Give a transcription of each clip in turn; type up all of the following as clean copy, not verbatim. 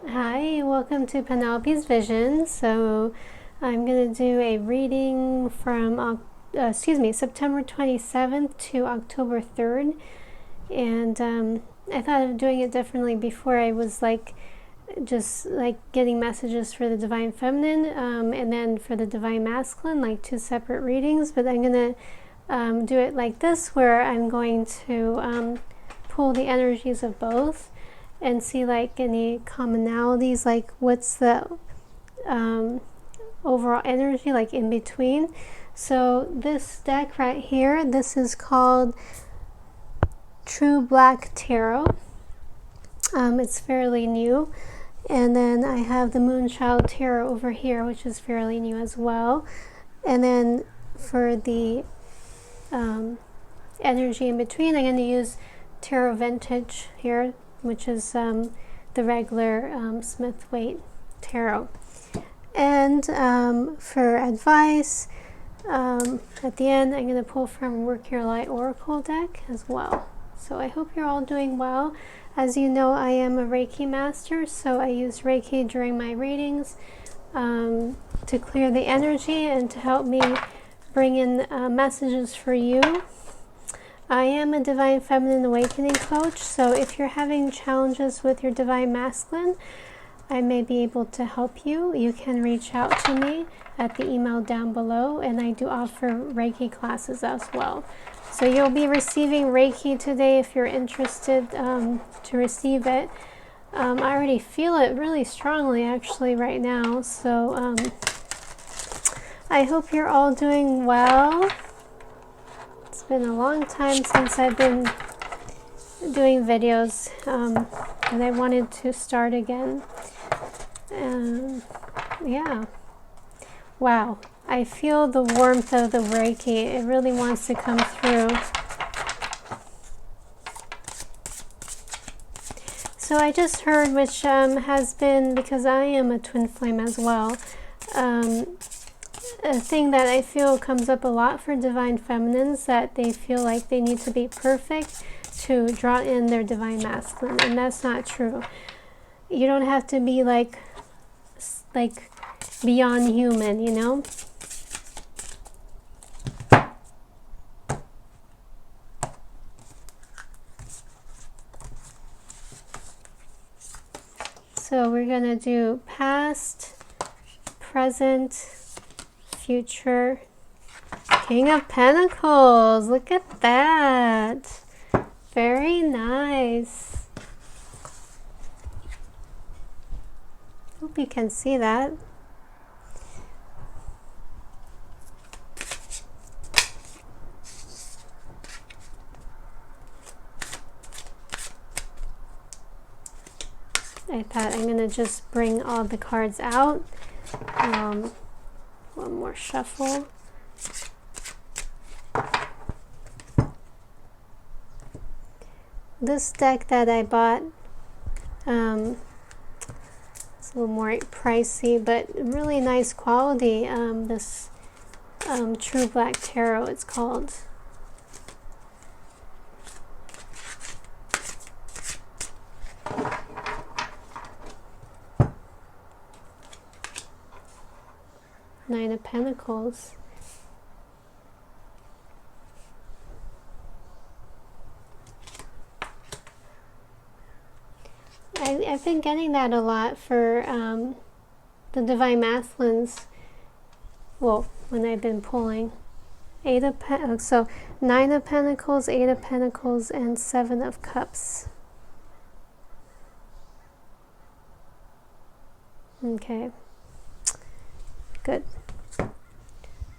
Hi, welcome to Penelope's Vision. So I'm going to do a reading from September 27th to October 3rd. And I thought of doing it differently. Before I was just getting messages for the Divine Feminine and then for the Divine Masculine, like two separate readings. But I'm going to do it like this, where I'm going to pull the energies of both and see any commonalities, like what's the overall energy like in between. So this deck right here, this is called True Black Tarot. It's fairly new. And then I have the Moonchild Tarot over here, which is fairly new as well. And then for the energy in between, I'm going to use Tarot Vintage here, which is the regular Smith-Waite Tarot. And for advice, at the end, I'm going to pull from Work Your Light Oracle deck as well. So I hope you're all doing well. As you know, I am a Reiki master, so I use Reiki during my readings to clear the energy and to help me bring in messages for you. I am a Divine Feminine Awakening coach, so if you're having challenges with your Divine Masculine, I may be able to help you. You can reach out to me at the email down below, and I do offer Reiki classes as well. So you'll be receiving Reiki today if you're interested to receive it. I already feel it really strongly actually right now, so I hope you're all doing well. It's been a long time since I've been doing videos, and I wanted to start again. Yeah. Wow. I feel the warmth of the Reiki. It really wants to come through. So I just heard, which has been, because I am a twin flame as well, a thing that I feel comes up a lot for Divine Feminines, that they feel like they need to be perfect to draw in their Divine Masculine, and that's not true. You don't have to be like beyond human, you know? So we're going to do past, present, future. King of Pentacles. Look at that. Very nice. Hope you can see that. I thought I'm going to just bring all the cards out. One more shuffle. This deck that I bought, it's a little more pricey, but really nice quality. This True Black Tarot, it's called. Nine of Pentacles. I've been getting that a lot for the Divine Masculines. Well, when I've been pulling. So 9 of Pentacles, 8 of Pentacles, and 7 of Cups. Okay. Good.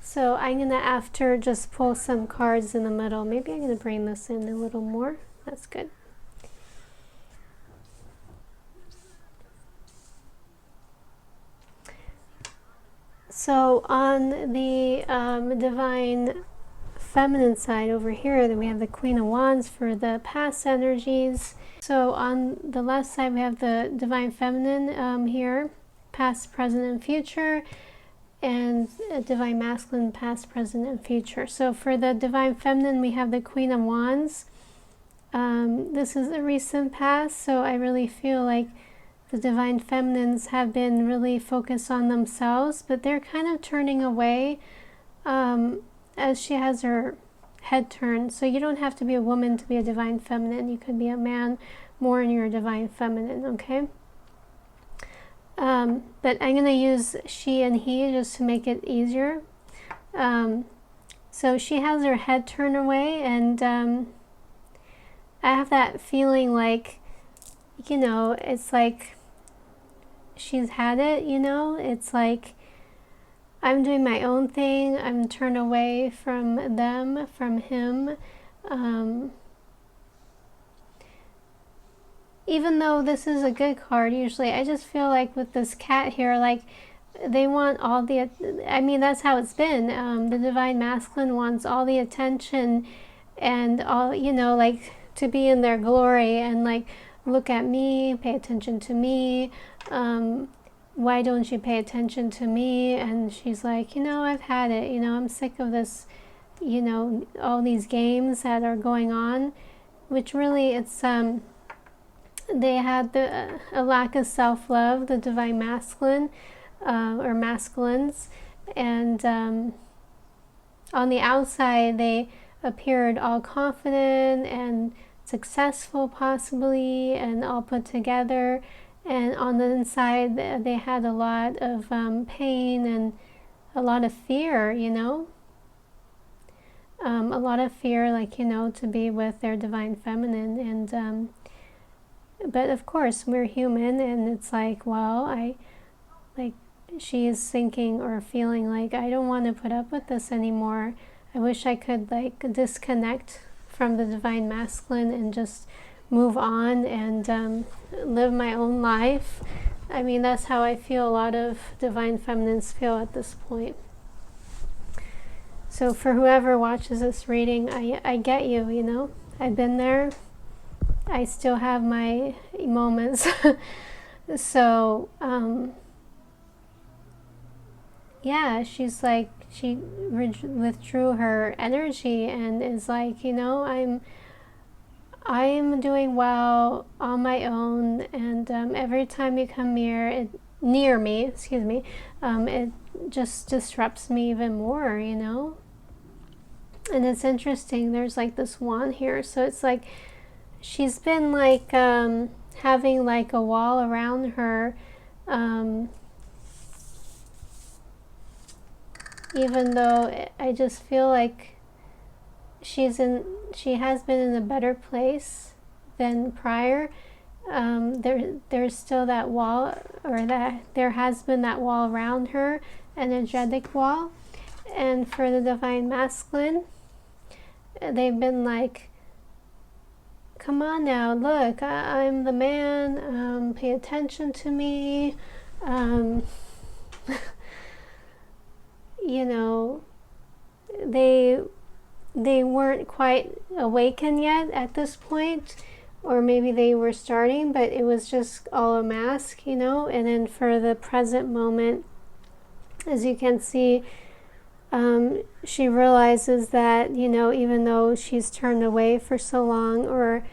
So I'm going to, after, just pull some cards in the middle. Maybe I'm going to bring this in a little more. That's good. So on the Divine Feminine side over here, then we have the Queen of Wands for the past energies. So on the left side, we have the Divine Feminine here, past, present, and future, and Divine Masculine, past, present, and future. So for the Divine Feminine, we have the Queen of Wands. This is a recent past, so I really feel like the divine feminines have been really focused on themselves, but they're kind of turning away as she has her head turned. So you don't have to be a woman to be a divine feminine. You could be a man more in your divine feminine, okay? But I'm going to use she and he just to make it easier. So she has her head turned away, and I have that feeling like, you know, it's like she's had it, you know? It's like, I'm doing my own thing. I'm turned away from them, from him. Even though this is a good card, usually, I just feel like with this cat here, like, they want all the, I mean, that's how it's been. The divine masculine wants all the attention and all, you know, like, to be in their glory and, like, look at me, pay attention to me. Why don't you pay attention to me? And she's like, you know, I've had it. You know, I'm sick of this, you know, all these games that are going on, which really it's, they had a lack of self-love, the divine masculine, or masculines, and on the outside they appeared all confident and successful possibly and all put together, and on the inside they had a lot of pain and a lot of fear, you know, a lot of fear, like, you know, to be with their divine feminine. And but of course we're human, and it's like, well, she is thinking or feeling like, I don't want to put up with this anymore. I wish I could, like, disconnect from the divine masculine and just move on and live my own life. I mean, that's how I feel a lot of divine feminines feel at this point. So for whoever watches this reading, I get you, you know. I've been there. I still have my moments. So, yeah, she's like, she withdrew her energy and is like, you know, I'm doing well on my own, and every time you come near me, it just disrupts me even more, you know. And it's interesting, there's like this wand here, so it's like she's been like having like a wall around her, even though I just feel like she has been in a better place than prior. There's still that wall, or that there has been that wall around her, energetic wall. And for the divine masculine, they've been like, come on now, look, I'm the man, pay attention to me. You know, they weren't quite awakened yet at this point, or maybe they were starting, but it was just all a mask, you know. And then for the present moment, as you can see, she realizes that, you know, even though she's turned away for so long, or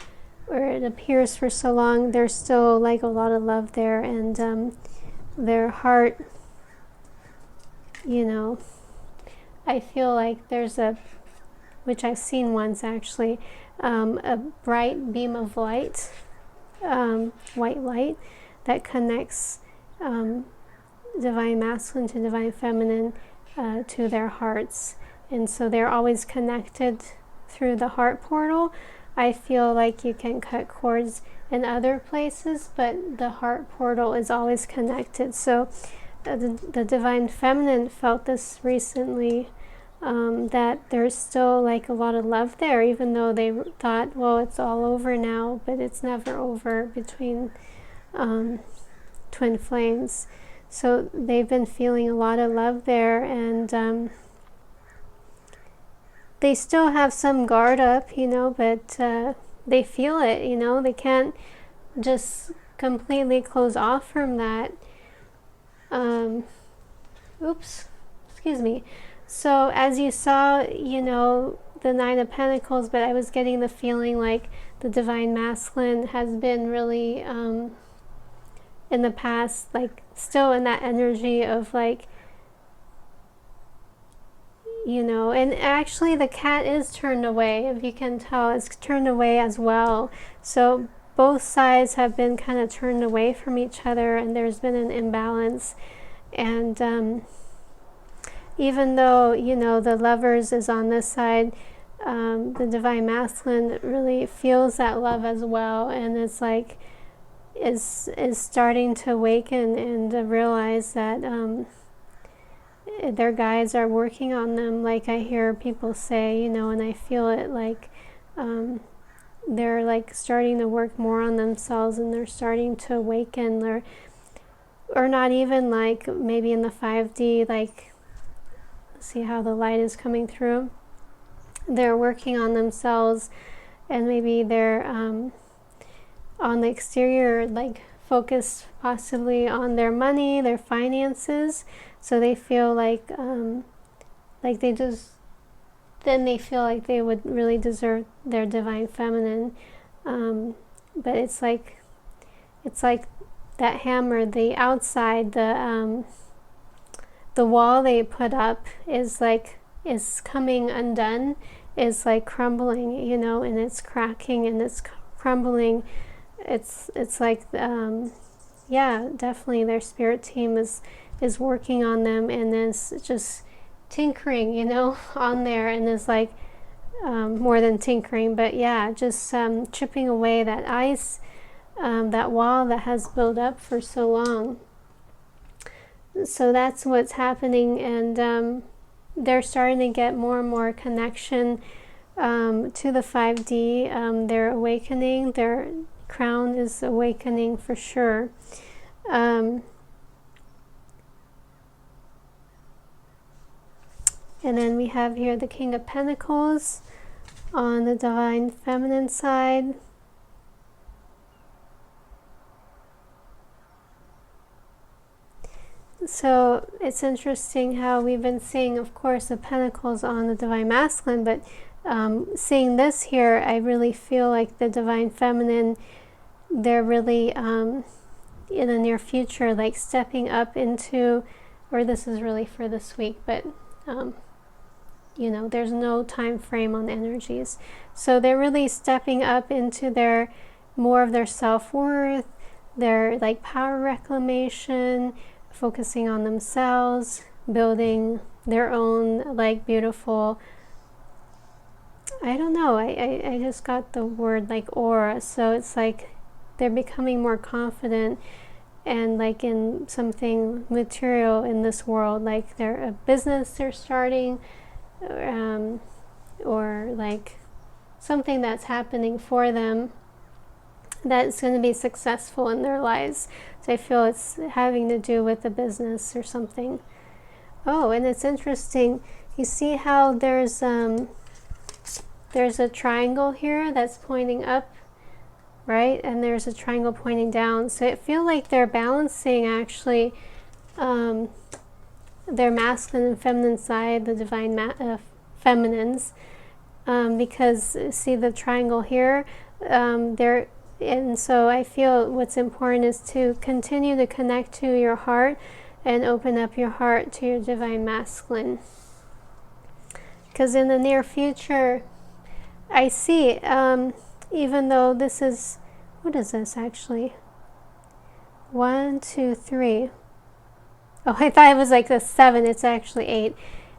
it appears for so long, there's still like a lot of love there, and their heart, you know, I feel like there's which I've seen once actually, a bright beam of light, white light, that connects divine masculine to divine feminine, to their hearts. And so they're always connected through the heart portal. I feel like you can cut cords in other places, but the heart portal is always connected. So the divine feminine felt this recently, that there's still like a lot of love there, even though they thought, well, it's all over now, but it's never over between twin flames. So they've been feeling a lot of love there, and they still have some guard up, you know, but they feel it, you know. They can't just completely close off from that. Excuse me. So as you saw, you know, the Nine of Pentacles, but I was getting the feeling like the divine masculine has been really in the past, like still in that energy of like, you know, and actually the cat is turned away, if you can tell, it's turned away as well. So both sides have been kind of turned away from each other, and there's been an imbalance. And even though, you know, the Lovers is on this side, the Divine Masculine really feels that love as well, and it's like is starting to awaken and to realize that their guides are working on them, like I hear people say, you know, and I feel it, like they're like starting to work more on themselves, and they're starting to awaken, or not even like maybe in the 5D, like see how the light is coming through. They're working on themselves, and maybe they're on the exterior, like focused possibly on their money, their finances, so they feel like they just, then they feel like they would really deserve their divine feminine. But it's like that hammer, the outside, the wall they put up is coming undone, is like crumbling, you know, and it's cracking and it's crumbling. It's like yeah, definitely their spirit team is working on them, and then it's just tinkering, you know, on there, and it's like more than tinkering, but yeah, just chipping away that ice, that wall that has built up for so long. So that's what's happening, and they're starting to get more and more connection to the 5D. They're awakening. Their crown is awakening for sure. And then we have here the King of Pentacles on the Divine Feminine side. So it's interesting how we've been seeing, of course, the Pentacles on the Divine Masculine, but seeing this here, I really feel like the Divine Feminine, they're really in the near future, like stepping up into, or this is really for this week, but you know, there's no time frame on energies. So they're really stepping up into their more of their self-worth, their like power reclamation, focusing on themselves, building their own like beautiful, I don't know, I just got the word like aura. So it's like they're becoming more confident and like in something material in this world, like they're a business they're starting, or like something that's happening for them that's going to be successful in their lives. So I feel it's having to do with the business or something. Oh, and it's interesting. You see how there's a triangle here that's pointing up, right? And there's a triangle pointing down. So I feel like they're balancing actually their masculine and feminine side, the divine feminines, because see the triangle here, and so I feel what's important is to continue to connect to your heart and open up your heart to your divine masculine. Because in the near future, I see, even though this is, what is this actually? 1, 2, 3. Oh, I thought it was like the 7. It's actually 8.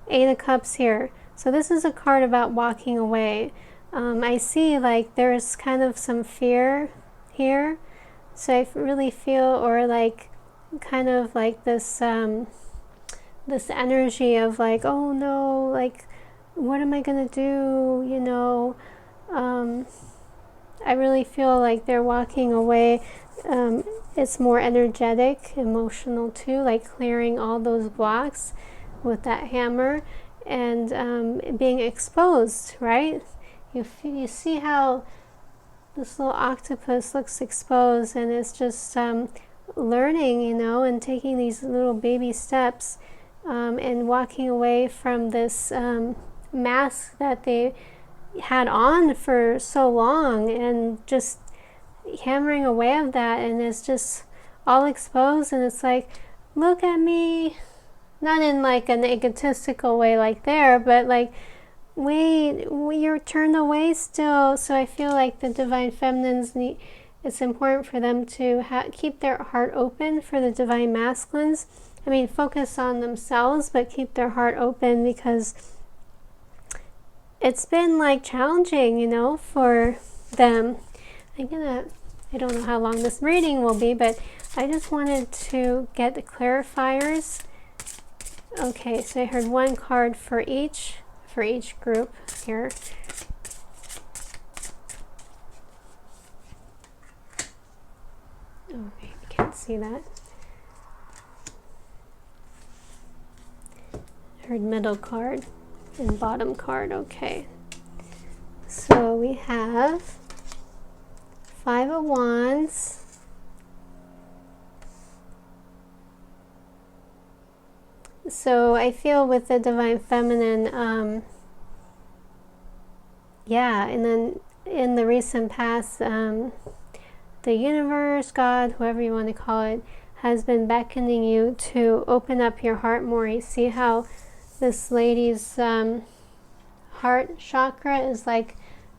8 of Cups here. So this is a card about walking away. I see like there's kind of some fear here. So I really feel, or like kind of like this this energy of like, oh no, like what am I gonna do, you know? I really feel like they're walking away. It's more energetic, emotional too, like clearing all those blocks with that hammer, and being exposed, right? You see how this little octopus looks exposed, and it's just learning, you know, and taking these little baby steps, and walking away from this mask that they had on for so long, and just hammering away at that, and it's just all exposed, and it's like, look at me, not in like an egotistical way like there, but like, wait, you're turned away still. So I feel like the divine feminines it's important for them to keep their heart open for the divine masculines. I mean, focus on themselves, but keep their heart open, because it's been like challenging, you know, for them. I don't know how long this reading will be, but I just wanted to get the clarifiers. Okay, so I heard one card for each group here. Oh, I can't see that. I heard middle card and bottom card. Okay. So we have 5 of Wands, so I feel with the divine feminine, yeah, and then in the recent past, the universe, God, whoever you want to call it, has been beckoning you to open up your heart more. You see how this lady's heart chakra is like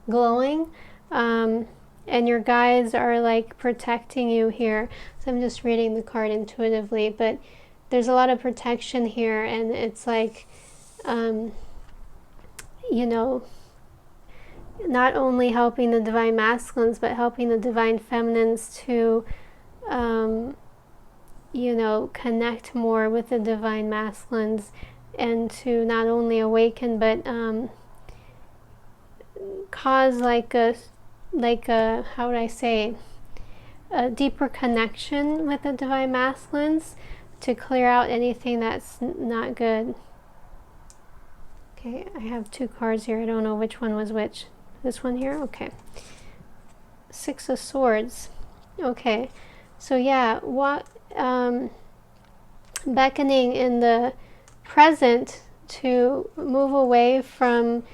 glowing, and your guides are like protecting you here. So I'm just reading the card intuitively, but there's a lot of protection here, and it's like, you know, not only helping the divine masculines, but helping the divine feminines to, you know, connect more with the divine masculines, and to not only awaken, but cause like a, how would I say, a deeper connection with the divine masculines, to clear out anything that's not good. Okay, I have 2 cards here. I don't know which one was which. This one here? Okay. 6 of Swords. Okay. So yeah, what beckoning in the present to move away from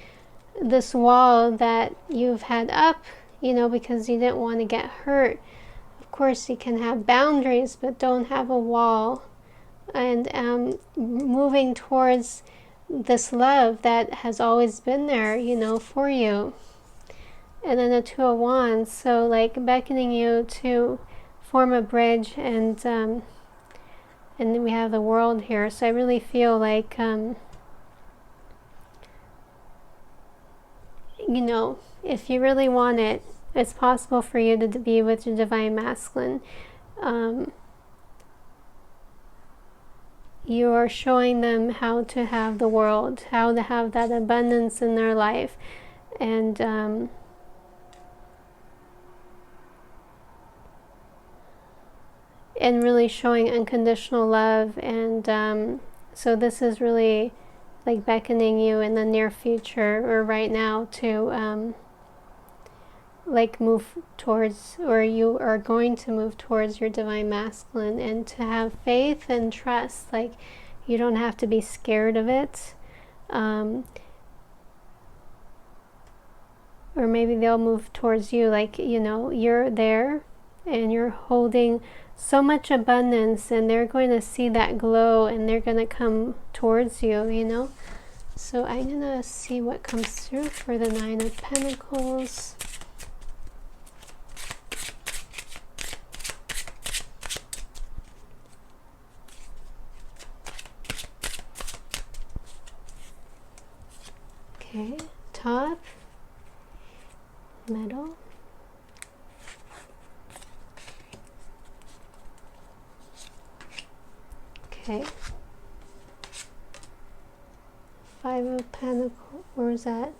this wall that you've had up, you know, because you didn't want to get hurt. Of course, you can have boundaries, but don't have a wall. And moving towards this love that has always been there, you know, for you. And then the 2 of Wands, so like beckoning you to form a bridge, and then we have the World here. So I really feel like, you know, if you really want it, it's possible for you to be with your divine masculine. You are showing them how to have the world, how to have that abundance in their life, and really showing unconditional love. And so this is really like beckoning you in the near future, or right now, to like move towards, or you are going to move towards your divine masculine, and to have faith and trust. Like, you don't have to be scared of it, or maybe they'll move towards you, like, you know, you're there and you're holding so much abundance, and they're going to see that glow, and they're going to come towards you, you know. So I'm going to see what comes through for the 9 of Pentacles. Okay, top, middle, okay, 5 of Pentacles, where is that?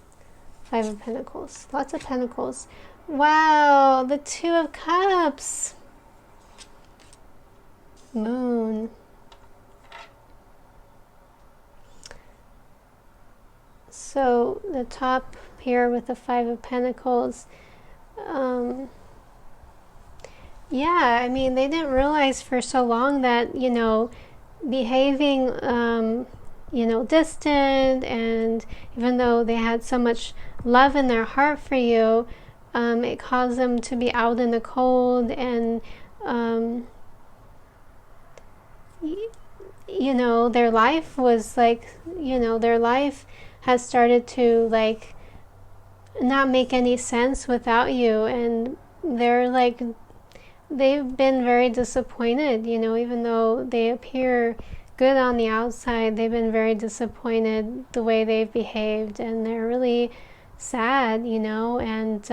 5 of Pentacles, lots of Pentacles. Wow, the 2 of Cups, Moon. So the top here with the 5 of Pentacles, yeah, I mean, they didn't realize for so long that, you know, behaving, you know, distant, and even though they had so much love in their heart for you, it caused them to be out in the cold, and you know, their life was like, you know, their life has started to like not make any sense without you, and they're like, they've been very disappointed, you know, even though they appear good on the outside, they've been very disappointed the way they've behaved, and they're really sad, you know, and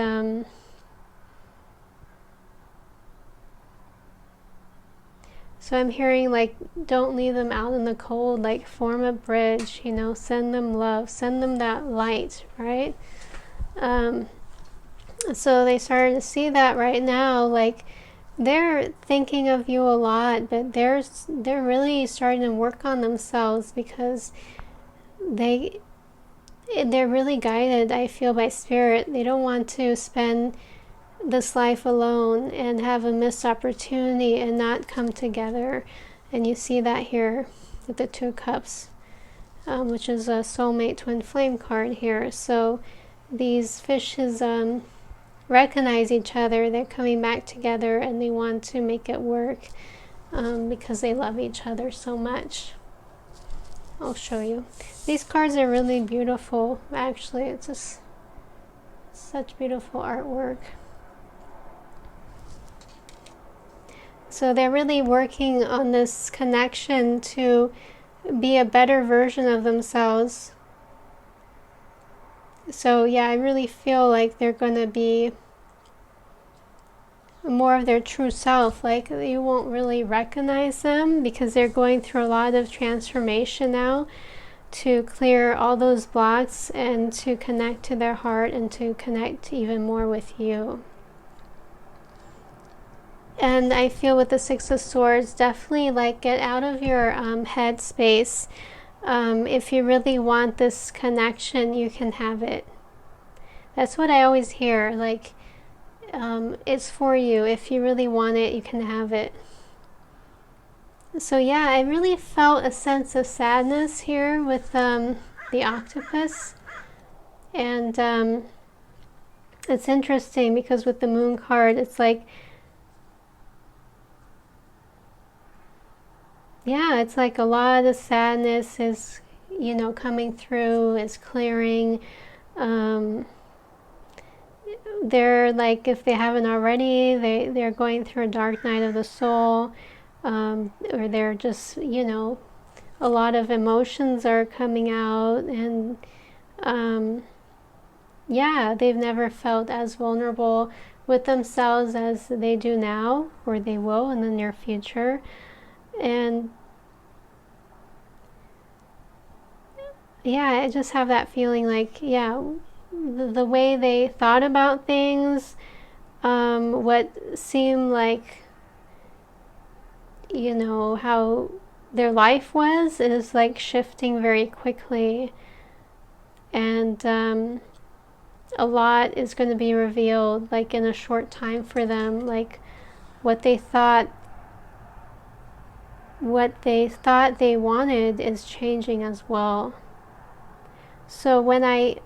so I'm hearing like, don't leave them out in the cold, like form a bridge, you know, send them love, send them that light, right? So they started to see that right now, like they're thinking of you a lot, but they're really starting to work on themselves, because they're really guided, I feel, by spirit. They don't want to spend this life alone and have a missed opportunity and not come together. And you see that here with the Two Cups, which is a soulmate twin flame card here. So these fishes recognize each other, they're coming back together, and they want to make it work, because they love each other so much. I'll show you. These cards are really beautiful, actually. It's just such beautiful artwork. So they're really working on this connection to be a better version of themselves. So yeah, I really feel like they're going to be more of their true self. Like you won't really recognize them, because they're going through a lot of transformation now to clear all those blocks and to connect to their heart and to connect even more with you. And I feel with the Six of Swords, definitely like get out of your head space. If you really want this connection, you can have it. That's what I always hear. Like, it's for you. If you really want it, you can have it. So yeah, I really felt a sense of sadness here with the octopus. And it's interesting, because with the Moon card, it's like, yeah, it's like a lot of sadness is, you know, coming through, is clearing. They're like, if they haven't already, they're going through a dark night of the soul, or they're just, you know, a lot of emotions are coming out, and yeah, they've never felt as vulnerable with themselves as they do now, or they will in the near future. And yeah, I just have that feeling like, yeah, the way they thought about things, what seemed like, you know, how their life was, is like shifting very quickly. And a lot is going to be revealed, like in a short time for them, like what they thought they wanted is changing as well. So when I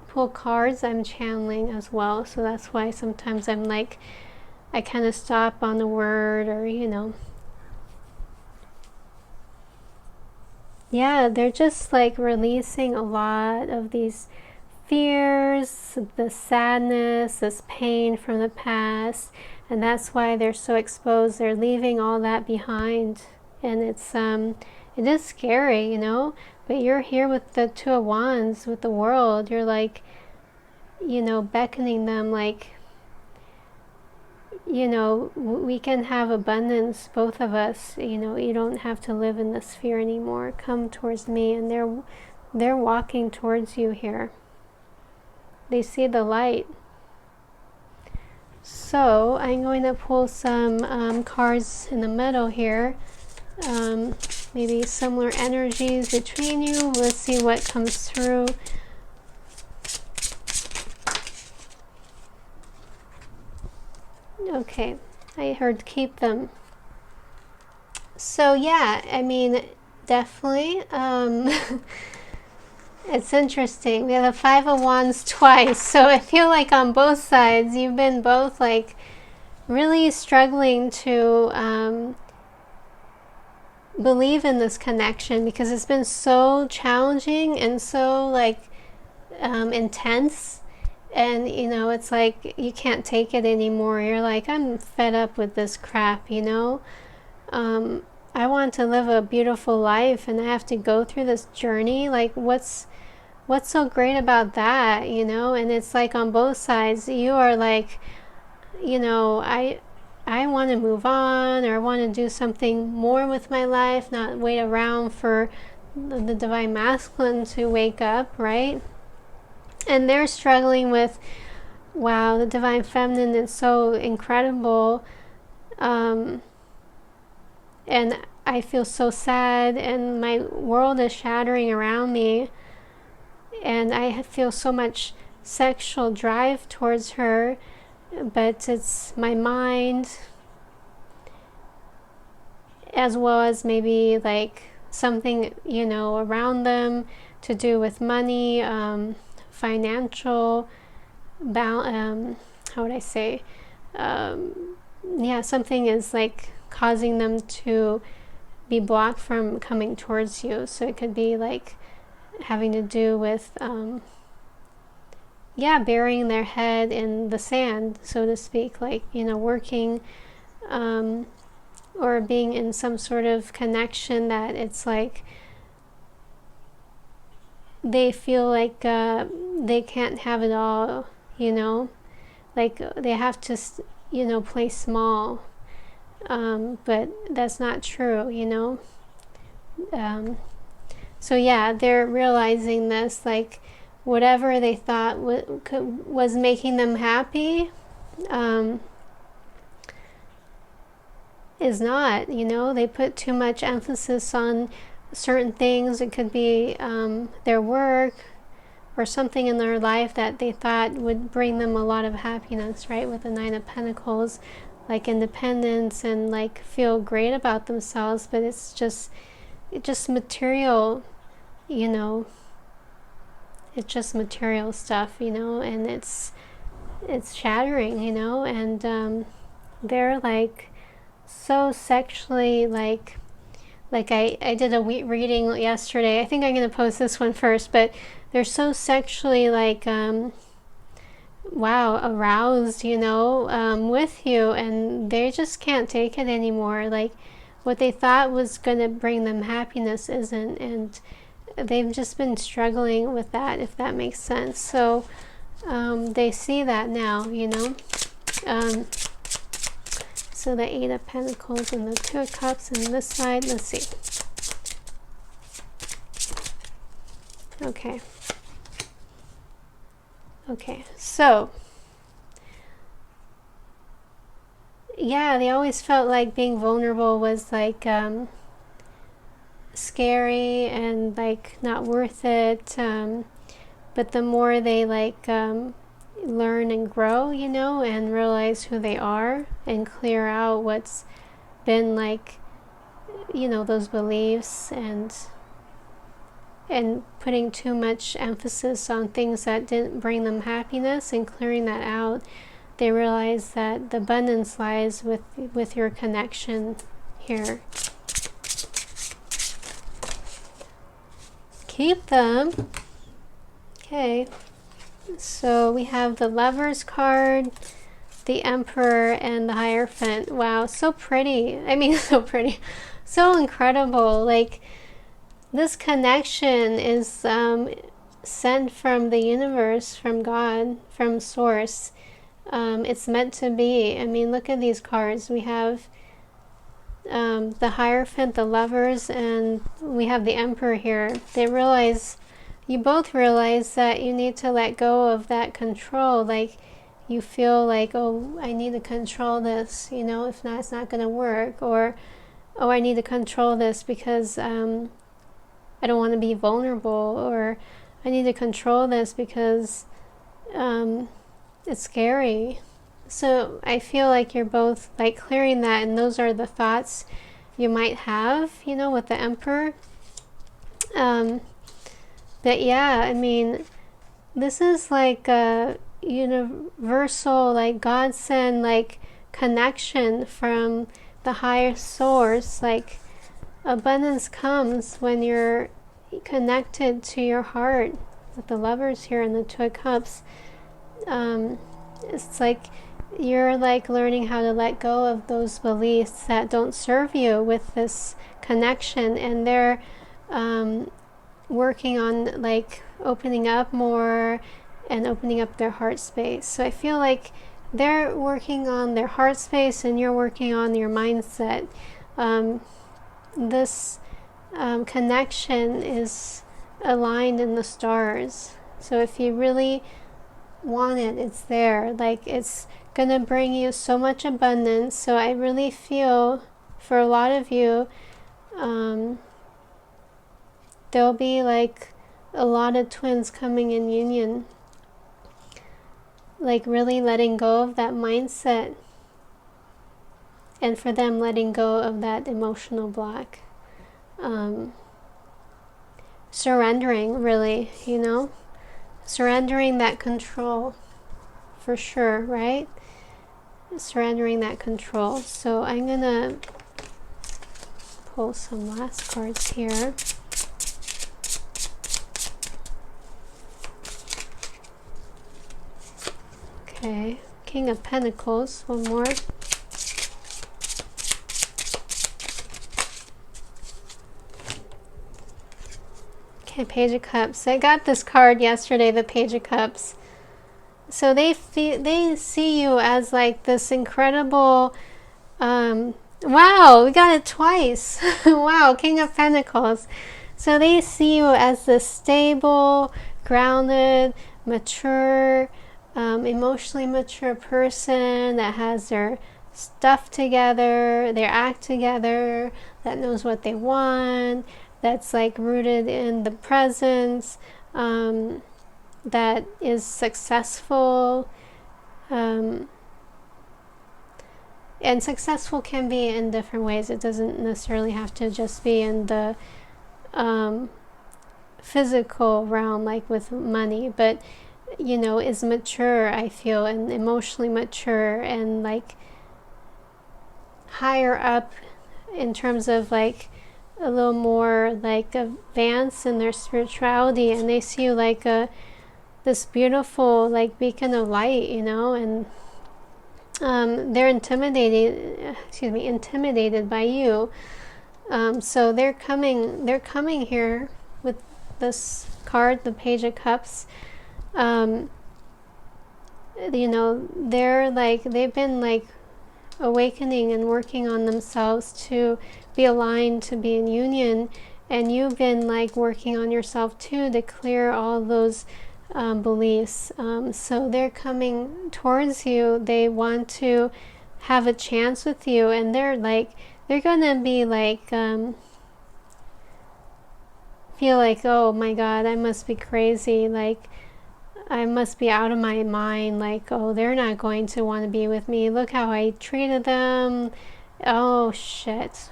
pull cards, I'm channeling as well. So that's why sometimes I'm like, I kind of stop on the word, or, you know. Yeah, they're just like releasing a lot of these fears, the sadness, this pain from the past. And that's why they're so exposed. They're leaving all that behind. And it is scary, you know, but you're here with the Two of Wands, with the world. You're like, you know, beckoning them, like, you know, we can have abundance, both of us. You know, you don't have to live in this fear anymore. Come towards me. And they're walking towards you here. They see the light. So I'm going to pull some cards in the middle here. Maybe similar energies between you. Let's see what comes through. Okay, I heard keep them. So yeah, I mean, definitely. It's interesting. We have the Five of Wands twice. So I feel like on both sides, you've been both like really struggling to believe in this connection because it's been so challenging and so like intense. And you know, it's like you can't take it anymore. You're like, I'm fed up with this crap, you know. I want to live a beautiful life and I have to go through this journey. Like what's so great about that, you know? And it's like on both sides. You are like, you know, I want to move on, or I want to do something more with my life, not wait around for the divine masculine to wake up, right? And they're struggling with, wow, the divine feminine is so incredible. And I feel so sad and my world is shattering around me. And I feel so much sexual drive towards her, but it's my mind as well as maybe like something, you know, around them to do with money, financial, how would I say, yeah, something is like causing them to be blocked from coming towards you. So it could be like having to do with yeah, burying their head in the sand, so to speak, like, you know, working or being in some sort of connection that it's like they feel like they can't have it all, you know, like they have to, you know, play small, but that's not true, you know. So yeah, they're realizing this, like whatever they thought was making them happy is not, you know. They put too much emphasis on certain things. It could be their work or something in their life that they thought would bring them a lot of happiness, right? With the Nine of Pentacles, like independence and like feel great about themselves, but it's just material, you know. It's just material stuff, you know, and it's shattering, you know. And they're like so sexually like I did a reading yesterday. I think I'm going to post this one first, but they're so sexually like wow, aroused, you know, with you, and they just can't take it anymore. Like what they thought was going to bring them happiness isn't, and they've just been struggling with that, if that makes sense. So they see that now, you know. So the Eight of Pentacles and the Two of Cups and this side, let's see. Okay. Okay, so yeah, they always felt like being vulnerable was like scary and like not worth it. But the more they like learn and grow, you know, and realize who they are and clear out what's been like, you know, those beliefs and putting too much emphasis on things that didn't bring them happiness and clearing that out, they realize that the abundance lies with your connection here. Keep them. Okay. So we have the Lovers card, the Emperor, and the Hierophant. Wow, so pretty. I mean, so pretty. So incredible. Like, this connection is sent from the universe, from God, from Source. It's meant to be. I mean, look at these cards. We have the Hierophant, the Lovers, and we have the Emperor here. They realize, you both realize that you need to let go of that control. Like, you feel like, oh, I need to control this, you know, if not, it's not going to work. Or, oh, I need to control this because I don't want to be vulnerable. Or, I need to control this because it's scary. So I feel like you're both like clearing that, and those are the thoughts you might have, you know, with the Emperor. But yeah, I mean, this is like a universal, like godsend, like connection from the higher source. Like abundance comes when you're connected to your heart. With the Lovers here and the Two of Cups, it's like you're like learning how to let go of those beliefs that don't serve you with this connection, and they're working on like opening up more and opening up their heart space. So I feel like they're working on their heart space and you're working on your mindset. This connection is aligned in the stars. So if you really want it, it's there. Like, it's gonna bring you so much abundance. So I really feel for a lot of you, there'll be like a lot of twins coming in union. Like really letting go of that mindset, and for them letting go of that emotional block. Surrendering, really, you know? Surrendering that control, for sure, right? Surrendering that control. So I'm gonna pull some last cards here. Okay, King of Pentacles, one more. Okay, Page of Cups. I got this card yesterday, the Page of Cups. So they see you as like this incredible, wow, we got it twice. Wow, King of Pentacles. So they see you as this stable, grounded, mature, emotionally mature person that has their stuff together, their act together, that knows what they want, that's like rooted in the presence, that is successful. And successful can be in different ways. It doesn't necessarily have to just be in the physical realm, like with money, but you know, is mature, I feel, and emotionally mature, and like higher up in terms of like a little more like advanced in their spirituality, and they see you like this beautiful like beacon of light, you know, and they're intimidated by you. So they're coming here with this card, the Page of Cups. You know, they've been like awakening and working on themselves to be aligned, to be in union, and you've been like working on yourself too to clear all those beliefs. So they're coming towards you. They want to have a chance with you, and they're gonna be like feel like, oh my God, I must be crazy, like I must be out of my mind, like, oh, they're not going to want to be with me, look how I treated them, oh shit.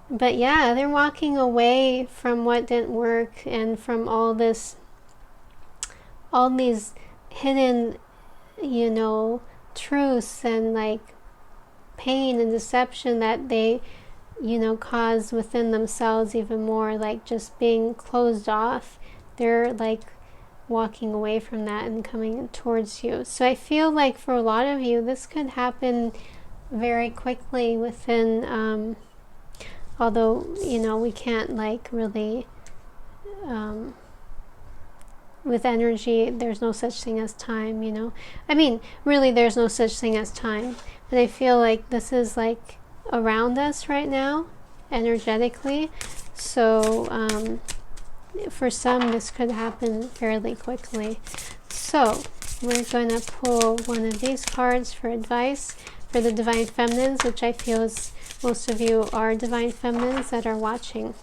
But yeah, they're walking away from what didn't work, and from all these hidden, you know, truths and like pain and deception that they, you know, cause within themselves even more, like just being closed off. They're like walking away from that and coming towards you. So I feel like for a lot of you, this could happen very quickly within, although, you know, we can't like really, with energy, there's no such thing as time, you know. I mean, really, there's no such thing as time. But I feel like this is like around us right now, energetically. So for some, this could happen fairly quickly. So we're going to pull one of these cards for advice for the Divine Feminines, which I feel is most of you are Divine Feminines that are watching.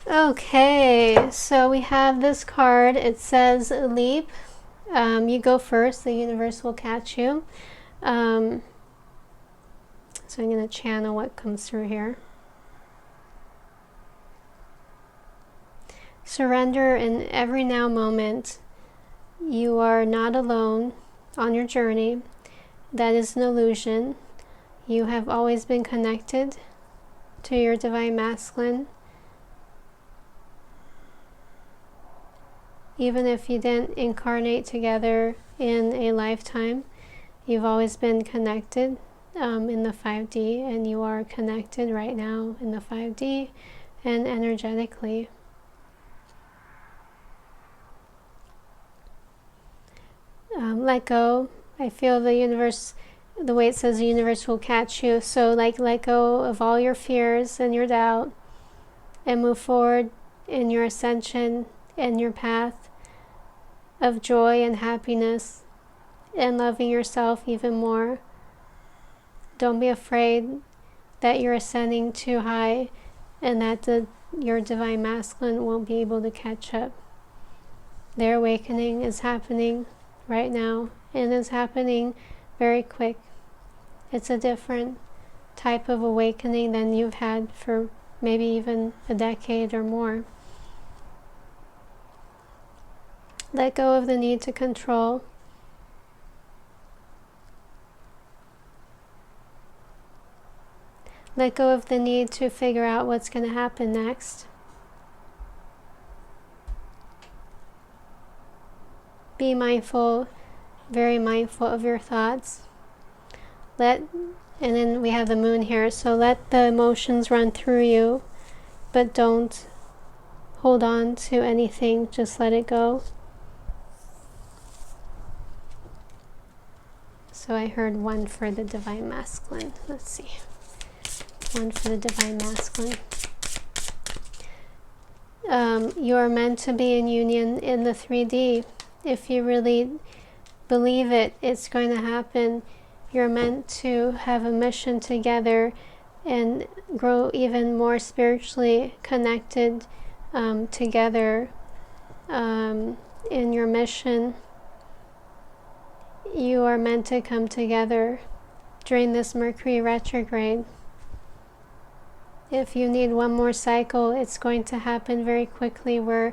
Okay, so we have this card. It says leap. You go first, the universe will catch you. So I'm going to channel what comes through here. Surrender in every now moment. You are not alone on your journey. that is an illusion. You have always been connected to your Divine Masculine. Even if you didn't incarnate together in a lifetime, you've always been connected in the 5D, and you are connected right now in the 5D and energetically. Let go. I feel the universe, the way it says the universe will catch you. So like let go of all your fears and your doubt and move forward in your ascension and your path of joy and happiness and loving yourself even more. Don't be afraid that you're ascending too high and that your Divine Masculine won't be able to catch up. Their awakening is happening right now, and is happening very quick. It's a different type of awakening than you've had for maybe even a decade or more. Let go of the need to control. Let go of the need to figure out what's going to happen next. Be mindful, very mindful of your thoughts. And then we have the moon here, so let the emotions run through you, but don't hold on to anything, just let it go. So I heard 1 for the Divine Masculine. Let's see. 1 for the Divine Masculine. You are meant to be in union in the 3D. If you really believe it, it's going to happen. You're meant to have a mission together and grow even more spiritually connected together in your mission. You are meant to come together during this Mercury retrograde. If you need one more cycle, it's going to happen very quickly where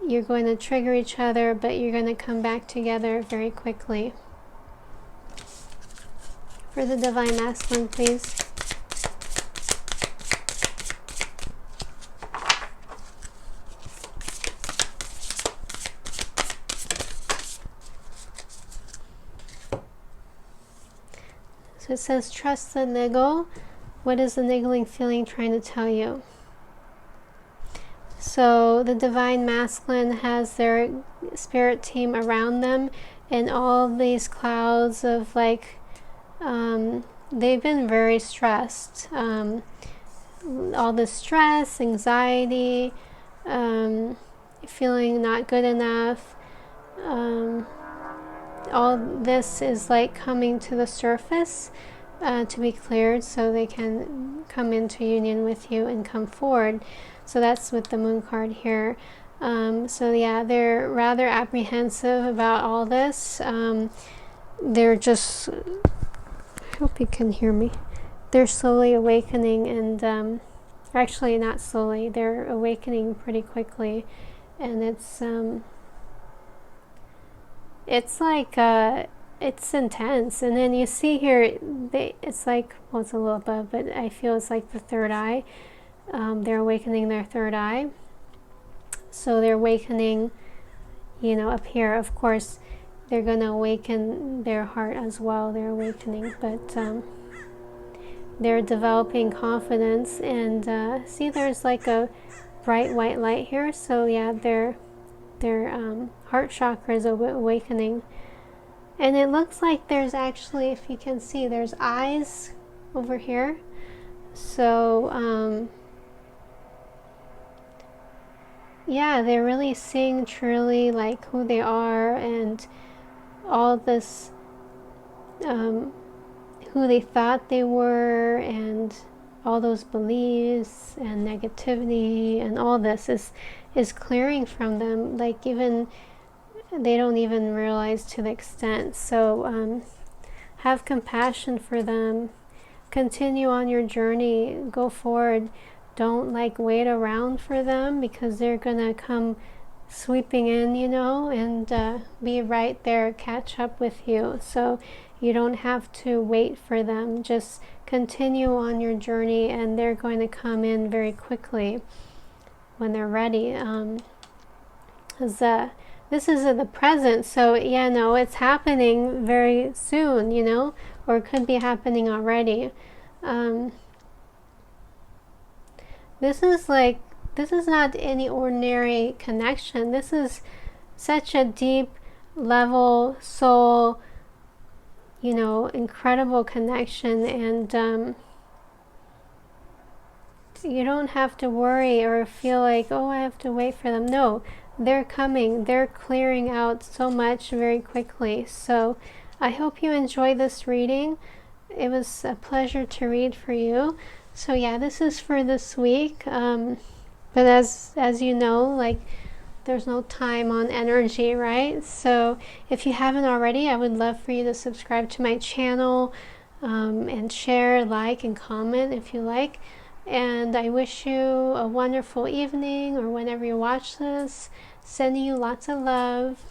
you're going to trigger each other, but you're going to come back together very quickly. For the Divine Masculine, please. So it says, trust the niggle. What is the niggling feeling trying to tell you? So the Divine Masculine has their spirit team around them, and all these clouds of they've been very stressed. All the stress, anxiety, feeling not good enough, all this is like coming to the surface to be cleared so they can come into union with you and come forward. So that's with the moon card here. So yeah, they're rather apprehensive about all this. They're just, I hope you can hear me. They're slowly awakening, and actually not slowly, they're awakening pretty quickly. And it's like, it's intense. And then you see here, it's like, well, it's a little above, but I feel it's like the third eye. They're awakening their third eye. So they're awakening, up here. Of course, they're going to awaken their heart as well. They're awakening, but they're developing confidence. And see, there's like a bright white light here. So yeah, their heart chakra is awakening. And it looks like there's actually, if you can see, there's eyes over here. So yeah, they're really seeing truly like who they are, and all this, who they thought they were, and all those beliefs and negativity, and all this is clearing from them. Like even they don't even realize to the extent. So have compassion for them. Continue on your journey. Go forward. Don't wait around for them, because they're gonna come sweeping in, you know, and be right there, catch up with you. So you don't have to wait for them. Just continue on your journey, and they're going to come in very quickly when they're ready. This is in the present, so yeah, no, it's happening very soon, you know, or it could be happening already. This is not any ordinary connection. This is such a deep level soul, you know, incredible connection, and you don't have to worry or feel like, oh, I have to wait for them. No, they're coming. They're clearing out so much very quickly. So I hope you enjoy this reading. It was a pleasure to read for you. So yeah, this is for this week. But as you know, like, there's no time on energy, right? So if you haven't already, I would love for you to subscribe to my channel, and share, like, and comment if you like. And I wish you a wonderful evening, or whenever you watch this. Sending you lots of love.